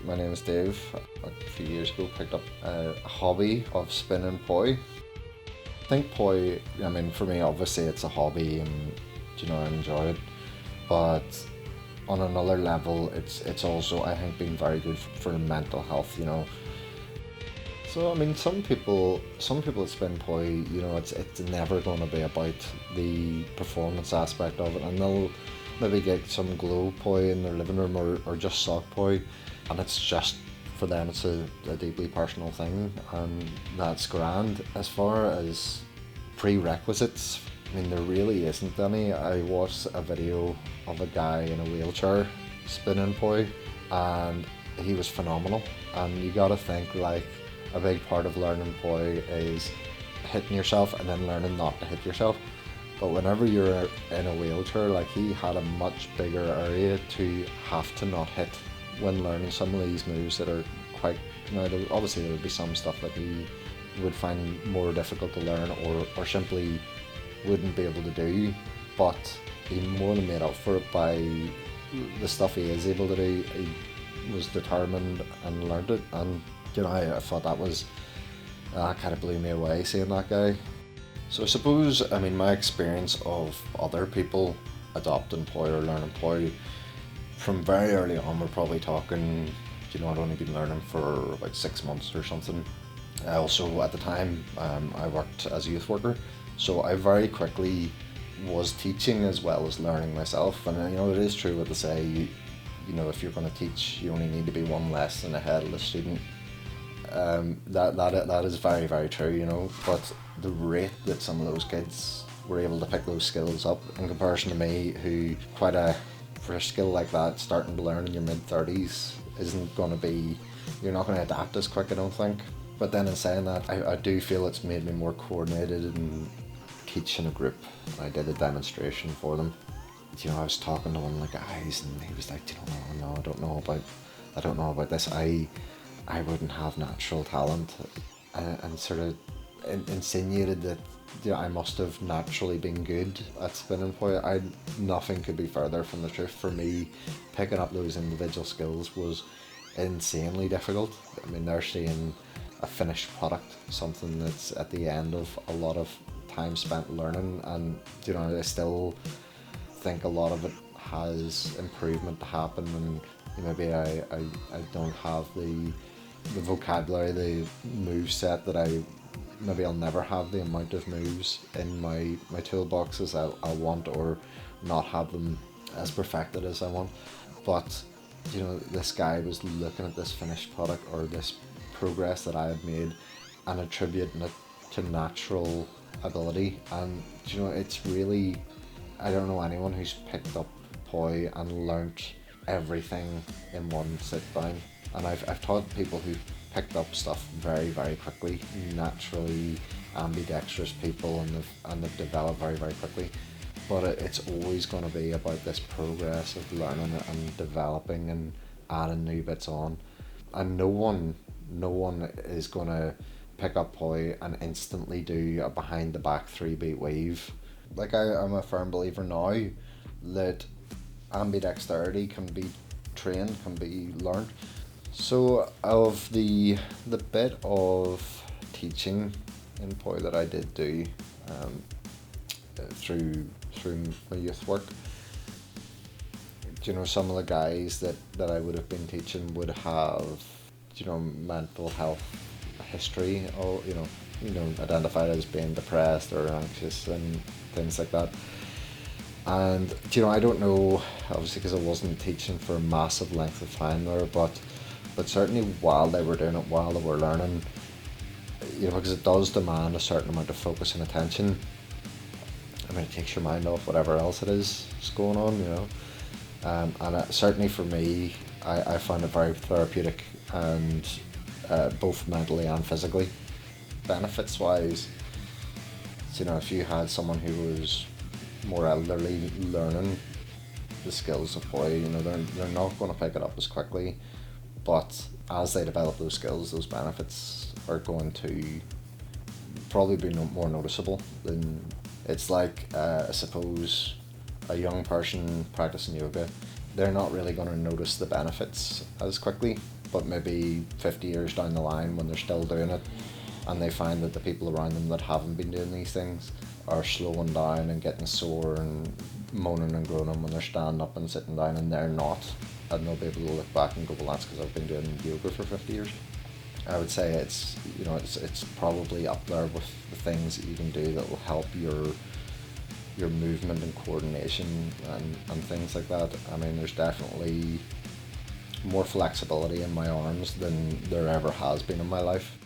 My name is Dave. A few years ago picked up a hobby of spinning poi. I think poi, I mean, for me, obviously it's a hobby and, I enjoy it. But on another level, it's also, I think, been very good for mental health. So, I mean, some people that spin poi, it's never going to be about the performance aspect of it, and they'll maybe get some glow poi in their living room, or just sock poi, and it's just for them, it's a deeply personal thing, and that's grand. As far as prerequisites, I mean, there really isn't any. I watched a video of a guy in a wheelchair spinning poi, and he was phenomenal. And you gotta think, like, a big part of learning poi is hitting yourself and then learning not to hit yourself. But whenever you're in a wheelchair, like, he had a much bigger area to have to not hit when learning some of these moves that are quite. Obviously there would be some stuff that he would find more difficult to learn, or simply wouldn't be able to do, but he more than made up for it by the stuff he is able to do. He was determined and learned it, and I thought that kind of blew me away seeing that guy. So I suppose, I mean, my experience of other people adopting poi or learning poi from very early on, we're probably talking, I'd only been learning for about 6 months or something. I also, at the time, I worked as a youth worker, so I very quickly was teaching as well as learning myself. And it is true what they say, if you're going to teach, you only need to be one lesson ahead of the student. That is very, very true, but the rate that some of those kids were able to pick those skills up in comparison to me, who for a skill like that, starting to learn in your mid-30s isn't going to be, you're not going to adapt as quick, I don't think. But then in saying that, I do feel it's made me more coordinated in teaching a group. I did a demonstration for them. I was talking to one of the guys, and he was like, no, I don't know about this. I wouldn't have natural talent, and sort of insinuated that I must have naturally been good at spinning poi. Nothing could be further from the truth. For me, picking up those individual skills was insanely difficult. I mean, they're seeing a finished product, something that's at the end of a lot of time spent learning, and I still think a lot of it has improvement to happen, and maybe I don't have the vocabulary, the move set that I'll never have the amount of moves in my toolboxes I want, or not have them as perfected as I want. But this guy was looking at this finished product, or this progress that I had made, and attributing it to natural ability. And it's really, I don't know anyone who's picked up poi and learnt everything in one sit down. And I've taught people who picked up stuff very, very quickly, naturally ambidextrous people, and they've developed very, very quickly. But it's always going to be about this progress of learning and developing and adding new bits on. And no one is going to pick up poi and instantly do a behind the back 3-beat weave. Like, I'm a firm believer now that ambidexterity can be trained, can be learned. So of the bit of teaching in poi that I did do through my youth work, some of the guys that I would have been teaching would have mental health history, or identified as being depressed or anxious and things like that. And I don't know, obviously, because I wasn't teaching for a massive length of time there, but certainly while they were doing it, while they were learning, because it does demand a certain amount of focus and attention. I mean, it takes your mind off whatever else it is that's going on, and certainly for me, I found it very therapeutic, and both mentally and physically. Benefits wise, if you had someone who was more elderly learning the skills of poi, they're not going to pick it up as quickly, but as they develop those skills, those benefits are going to probably be more noticeable. Than it's like, I suppose, a young person practicing yoga, they're not really going to notice the benefits as quickly. but maybe 50 years down the line when they're still doing it, and they find that the people around them that haven't been doing these things are slowing down and getting sore and moaning and groaning when they're standing up and sitting down, and they're not, and they'll be able to look back and go, well, that's because I've been doing yoga for 50 years. I would say it's, you know, it's probably up there with the things that you can do that will help your movement and coordination and things like that. I mean, there's definitely more flexibility in my arms than there ever has been in my life.